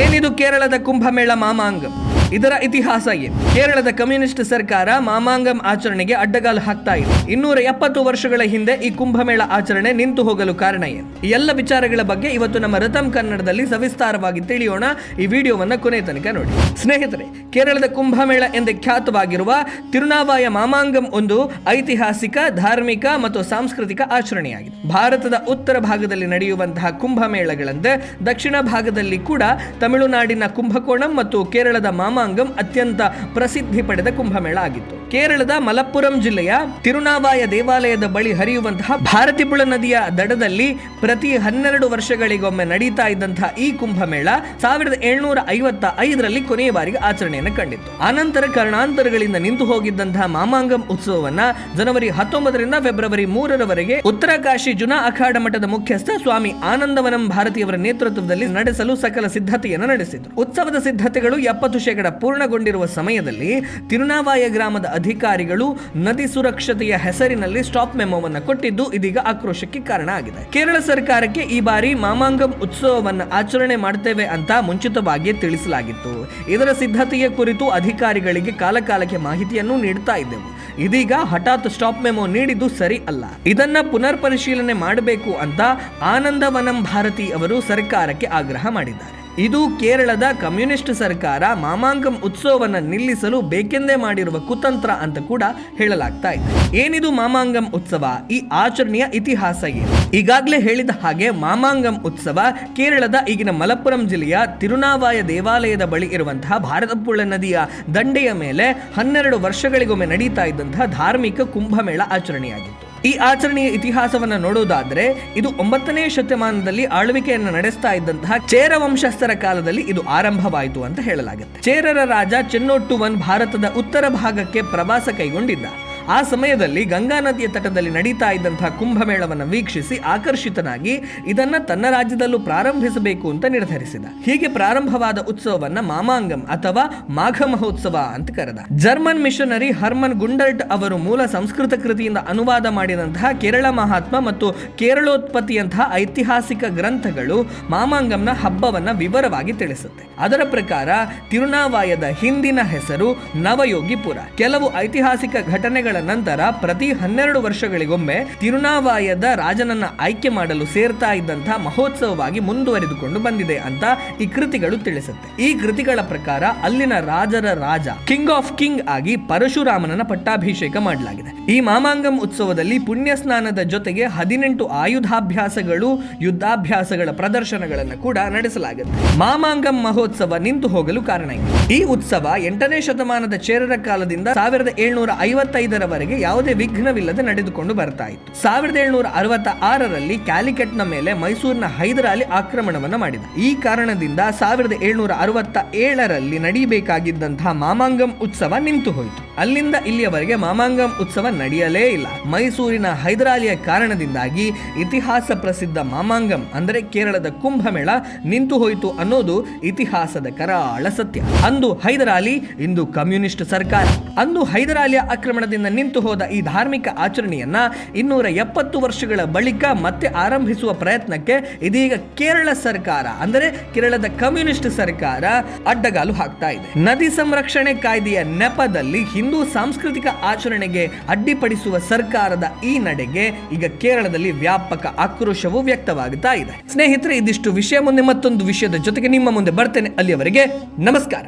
ಏನಿದು ಕೇರಳದ ಕುಂಭಮೇಳ ಮಾಮಾಂಗಂ? ಇದರ ಇತಿಹಾಸ ಏನು? ಕೇರಳದ ಕಮ್ಯುನಿಸ್ಟ್ ಸರ್ಕಾರ ಮಾಮಾಂಗಂ ಆಚರಣೆಗೆ ಅಡ್ಡಗಾಲು ಹಾಕ್ತಾ ಇದೆ. 270 ವರ್ಷಗಳ ಹಿಂದೆ ಈ ಕುಂಭಮೇಳ ಆಚರಣೆ ನಿಂತು ಹೋಗಲು ಕಾರಣ ಏನು? ಈ ಎಲ್ಲ ವಿಚಾರಗಳ ಬಗ್ಗೆ ಇವತ್ತು ನಮ್ಮ ರತಂ ಕನ್ನಡದಲ್ಲಿ ಸವಿಸ್ತಾರವಾಗಿ ತಿಳಿಯೋಣ. ಈ ವಿಡಿಯೋವನ್ನ ಕೊನೆ ತನಕ ನೋಡಿ. ಸ್ನೇಹಿತರೆ, ಕೇರಳದ ಕುಂಭಮೇಳ ಎಂದೇ ಖ್ಯಾತವಾಗಿರುವ ತಿರುನಾವಾಯ ಮಾಮಾಂಗಂ ಒಂದು ಐತಿಹಾಸಿಕ, ಧಾರ್ಮಿಕ ಮತ್ತು ಸಾಂಸ್ಕೃತಿಕ ಆಚರಣೆಯಾಗಿದೆ. ಭಾರತದ ಉತ್ತರ ಭಾಗದಲ್ಲಿ ನಡೆಯುವಂತಹ ಕುಂಭಮೇಳಗಳಂತೆ ದಕ್ಷಿಣ ಭಾಗದಲ್ಲಿ ಕೂಡ ತಮಿಳುನಾಡಿನ ಕುಂಭಕೋಣಂ ಮತ್ತು ಕೇರಳದ ಮಾಮಾಂಗಂ ಅತ್ಯಂತ ಪ್ರಸಿದ್ಧಿ ಪಡೆದ ಕುಂಭಮೇಳ ಆಗಿತ್ತು. ಕೇರಳದ ಮಲಪ್ಪುರಂ ಜಿಲ್ಲೆಯ ತಿರುನಾವಾಯ ದೇವಾಲಯದ ಬಳಿ ಹರಿಯುವಂತಹ ಭಾರತಿಪುಳ ನದಿಯ ದಡದಲ್ಲಿ ಪ್ರತಿ 12 ವರ್ಷಗಳಿಗೊಮ್ಮೆ ನಡೀತಾ ಇದ್ದಂತಹ ಈ ಕುಂಭಮೇಳ 1755ರಲ್ಲಿ ಕೊನೆಯ ಬಾರಿಗೆ ಆಚರಣೆಯನ್ನು ಕಂಡಿತ್ತು. ಆನಂತರ ಕಾರಣಾಂತರಗಳಿಂದ ನಿಂತು ಹೋಗಿದ್ದಂತಹ ಮಾಮಾಂಗಂ ಉತ್ಸವವನ್ನ ಜನವರಿ 19ರಿಂದ ಫೆಬ್ರವರಿ 3ರವರೆಗೆ ಉತ್ತರಕಾಶಿ ಜುನಾ ಅಖಾಡ ಮಠದ ಮುಖ್ಯಸ್ಥ ಸ್ವಾಮಿ ಆನಂದವನಂ ಭಾರತಿಯವರ ನೇತೃತ್ವದಲ್ಲಿ ನಡೆಸಲು ಸಕಲ ಸಿದ್ಧತೆಯನ್ನು ನಡೆಸಿದರು. ಉತ್ಸವದ ಸಿದ್ಧತೆಗಳು 70% ಪೂರ್ಣಗೊಂಡಿರುವ ಸಮಯದಲ್ಲಿ ತಿರುನಾವಾಯ ಗ್ರಾಮದ ಅಧಿಕಾರಿಗಳು ನದಿ ಸುರಕ್ಷತೆಯ ಹೆಸರಿನಲ್ಲಿ ಸ್ಟಾಪ್ ಮೆಮೋವನ್ನು ಕೊಟ್ಟಿದ್ದು ಇದೀಗ ಆಕ್ರೋಶಕ್ಕೆ ಕಾರಣ ಆಗಿದೆ. ಕೇರಳ ಸರ್ಕಾರಕ್ಕೆ ಈ ಬಾರಿ ಮಾಮಾಂಗಂ ಉತ್ಸವವನ್ನು ಆಚರಣೆ ಮಾಡ್ತೇವೆ ಅಂತ ಮುಂಚಿತವಾಗಿಯೇ ತಿಳಿಸಲಾಗಿತ್ತು. ಇದರ ಸಿದ್ಧತೆಯ ಕುರಿತು ಅಧಿಕಾರಿಗಳಿಗೆ ಕಾಲಕಾಲಕ್ಕೆ ಮಾಹಿತಿಯನ್ನು ನೀಡುತ್ತಾ ಇದ್ದೆವು. ಇದೀಗ ಹಠಾತ್ ಸ್ಟಾಪ್ ಮೆಮೋ ನೀಡಿದ್ದು ಸರಿ ಅಲ್ಲ. ಇದನ್ನ ಪುನರ್ ಪರಿಶೀಲನೆ ಮಾಡಬೇಕು ಅಂತ ಆನಂದವನಂ ಭಾರತಿ ಅವರು ಸರ್ಕಾರಕ್ಕೆ ಆಗ್ರಹ ಮಾಡಿದ್ದಾರೆ. ಇದು ಕೇರಳದ ಕಮ್ಯುನಿಸ್ಟ್ ಸರ್ಕಾರ ಮಾಮಾಂಗಂ ಉತ್ಸವವನ್ನು ನಿಲ್ಲಿಸಲು ಬೇಕೆಂದೇ ಮಾಡಿರುವ ಕುತಂತ್ರ ಅಂತ ಕೂಡ ಹೇಳಲಾಗ್ತಾ ಇದೆ. ಏನಿದು ಮಾಮಾಂಗಂ ಉತ್ಸವ? ಈ ಆಚರಣೆಯ ಇತಿಹಾಸ ಏನು? ಈಗಾಗಲೇ ಹೇಳಿದ ಹಾಗೆ ಮಾಮಾಂಗಂ ಉತ್ಸವ ಕೇರಳದ ಈಗಿನ ಮಲಪ್ಪುರಂ ಜಿಲ್ಲೆಯ ತಿರುನಾವಾಯ ದೇವಾಲಯದ ಬಳಿ ಇರುವಂತಹ ಭಾರತಪುಳ ನದಿಯ ದಂಡೆಯ ಮೇಲೆ 12 ವರ್ಷಗಳಿಗೊಮ್ಮೆ ನಡೀತಾ ಇದ್ದಂತಹ ಧಾರ್ಮಿಕ ಕುಂಭಮೇಳ ಆಚರಣೆಯಾಗಿತ್ತು. ಈ ಆಚರಣೆಯ ಇತಿಹಾಸವನ್ನು ನೋಡುವುದಾದರೆ ಇದು 9ನೇ ಶತಮಾನದಲ್ಲಿ ಆಳ್ವಿಕೆಯನ್ನು ನಡೆಸ್ತಾ ಇದ್ದಂತಹ ಚೇರ ವಂಶಸ್ಥರ ಕಾಲದಲ್ಲಿ ಇದು ಆರಂಭವಾಯಿತು ಅಂತ ಹೇಳಲಾಗುತ್ತೆ. ಚೇರರ ರಾಜ ಚೆನ್ನೋಟ್ಟುವನ್ ಭಾರತದ ಉತ್ತರ ಭಾಗಕ್ಕೆ ಪ್ರವಾಸ ಕೈಗೊಂಡಿದ್ದ. ಆ ಸಮಯದಲ್ಲಿ ಗಂಗಾ ನದಿಯ ತಟದಲ್ಲಿ ನಡೀತಾ ಇದ್ದಂತಹ ಕುಂಭಮೇಳವನ್ನು ವೀಕ್ಷಿಸಿ ಆಕರ್ಷಿತನಾಗಿ ಇದನ್ನ ತನ್ನ ರಾಜ್ಯದಲ್ಲೂ ಪ್ರಾರಂಭಿಸಬೇಕು ಅಂತ ನಿರ್ಧರಿಸಿದ. ಹೀಗೆ ಪ್ರಾರಂಭವಾದ ಉತ್ಸವವನ್ನ ಮಾಮಾಂಗಂ ಅಥವಾ ಮಾಘ ಮಹೋತ್ಸವ ಅಂತ ಕರೆದ. ಜರ್ಮನ್ ಮಿಷನರಿ ಹರ್ಮನ್ ಗುಂಡರ್ಟ್ ಅವರು ಮೂಲ ಸಂಸ್ಕೃತ ಕೃತಿಯಿಂದ ಅನುವಾದ ಮಾಡಿದಂತಹ ಕೇರಳ ಮಹಾತ್ಮ ಮತ್ತು ಕೇರಳೋತ್ಪತ್ತಿಯಂತಹ ಐತಿಹಾಸಿಕ ಗ್ರಂಥಗಳು ಮಾಮಾಂಗಂನ ಹಬ್ಬವನ್ನ ವಿವರವಾಗಿ ತಿಳಿಸುತ್ತೆ. ಅದರ ಪ್ರಕಾರ ತಿರುನಾವಾಯದ ಹಿಂದಿನ ಹೆಸರು ನವಯೋಗಿಪುರ. ಕೆಲವು ಐತಿಹಾಸಿಕ ಘಟನೆಗಳ ನಂತರ ಪ್ರತಿ 12 ವರ್ಷಗಳಿಗೊಮ್ಮೆ ತಿರುನಾವಾಯದ ರಾಜನನ್ನ ಆಯ್ಕೆ ಮಾಡಲು ಸೇರ್ತಾ ಇದ್ದಂತಹ ಮಹೋತ್ಸವವಾಗಿ ಮುಂದುವರಿದುಕೊಂಡು ಬಂದಿದೆ ಅಂತ ಈ ಕೃತಿಗಳು ತಿಳಿಸುತ್ತೆ. ಈ ಕೃತಿಗಳ ಪ್ರಕಾರ ಅಲ್ಲಿನ ರಾಜರ ರಾಜ ಕಿಂಗ್ ಆಫ್ ಕಿಂಗ್ ಆಗಿ ಪರಶುರಾಮನನ್ನ ಪಟ್ಟಾಭಿಷೇಕ ಮಾಡಲಾಗಿದೆ. ಈ ಮಾಮಾಂಗಂ ಉತ್ಸವದಲ್ಲಿ ಪುಣ್ಯ ಸ್ನಾನದ ಜೊತೆಗೆ 18 ಆಯುಧಾಭ್ಯಾಸಗಳು, ಯುದ್ಧಾಭ್ಯಾಸಗಳ ಪ್ರದರ್ಶನಗಳನ್ನು ಕೂಡ ನಡೆಸಲಾಗುತ್ತೆ. ಮಾಮಾಂಗಂ ಮಹೋತ್ಸವ ನಿಂತು ಹೋಗಲು ಕಾರಣ ಇದೆ. ಈ ಉತ್ಸವ 8ನೇ ಶತಮಾನದ ಚೇರರ ಕಾಲದಿಂದ 1755ರವರೆಗೆ ಯಾವುದೇ ವಿಘ್ನವಿಲ್ಲದೆ ನಡೆದುಕೊಂಡು ಬರ್ತಾ ಇತ್ತು. 1766ರಲ್ಲಿ ಕ್ಯಾಲಿಕಟ್ನ ಮೇಲೆ ಮೈಸೂರಿನ ಹೈದರಾಲಿ ಆಕ್ರಮಣವನ್ನು ಮಾಡಿದ. ಈ ಕಾರಣದಿಂದ 1767ರಲ್ಲಿ ನಡೆಯಬೇಕಾಗಿದ್ದಂತಹ ಮಾಮಾಂಗಂ ಉತ್ಸವ ನಿಂತು ಹೋಯಿತು. ಅಲ್ಲಿಂದ ಇಲ್ಲಿಯವರೆಗೆ ಮಾಮಾಂಗಂ ಉತ್ಸವ ನಡೆಯಲೇ ಇಲ್ಲ. ಮೈಸೂರಿನ ಹೈದರಾಲಿಯ ಕಾರಣದಿಂದಾಗಿ ಇತಿಹಾಸ ಪ್ರಸಿದ್ಧ ಮಾಮಾಂಗಂ ಅಂದರೆ ಕೇರಳದ ಕುಂಭಮೇಳ ನಿಂತು ಹೋಯಿತು ಅನ್ನೋದು ಇತಿಹಾಸದ ಕರಾಳ ಸತ್ಯ. ಅಂದು ಹೈದರಾಲಿ, ಇಂದು ಕಮ್ಯುನಿಸ್ಟ್ ಸರ್ಕಾರ. ಅಂದು ಹೈದರಾಲಿಯ ಆಕ್ರಮಣದಿಂದ ನಿಂತು ಹೋದ ಈ ಧಾರ್ಮಿಕ ಆಚರಣೆಯನ್ನ 270 ವರ್ಷಗಳ ಬಳಿಕ ಮತ್ತೆ ಆರಂಭಿಸುವ ಪ್ರಯತ್ನಕ್ಕೆ ಇದೀಗ ಕೇರಳ ಸರ್ಕಾರ ಅಂದರೆ ಕೇರಳದ ಕಮ್ಯುನಿಸ್ಟ್ ಸರ್ಕಾರ ಅಡ್ಡಗಾಲು ಹಾಕ್ತಾ ಇದೆ. ನದಿ ಸಂರಕ್ಷಣೆ ಕಾಯ್ದೆಯ ನೆಪದಲ್ಲಿ ಹಿಂದೂ ಸಾಂಸ್ಕೃತಿಕ ಆಚರಣೆಗೆ ಅಡ್ಡಿಪಡಿಸುವ ಸರ್ಕಾರದ ಈ ನಡೆಗೆ ಈಗ ಕೇರಳದಲ್ಲಿ ವ್ಯಾಪಕ ಆಕ್ರೋಶವು ವ್ಯಕ್ತವಾಗುತ್ತಾ ಇದೆ. ಸ್ನೇಹಿತರೆ, ಇದಿಷ್ಟು ವಿಷಯ. ಮುಂದೆ ಮತ್ತೊಂದು ವಿಷಯದ ಜೊತೆಗೆ ನಿಮ್ಮ ಮುಂದೆ ಬರ್ತೇನೆ. ಅಲ್ಲಿಯವರೆಗೆ ನಮಸ್ಕಾರ.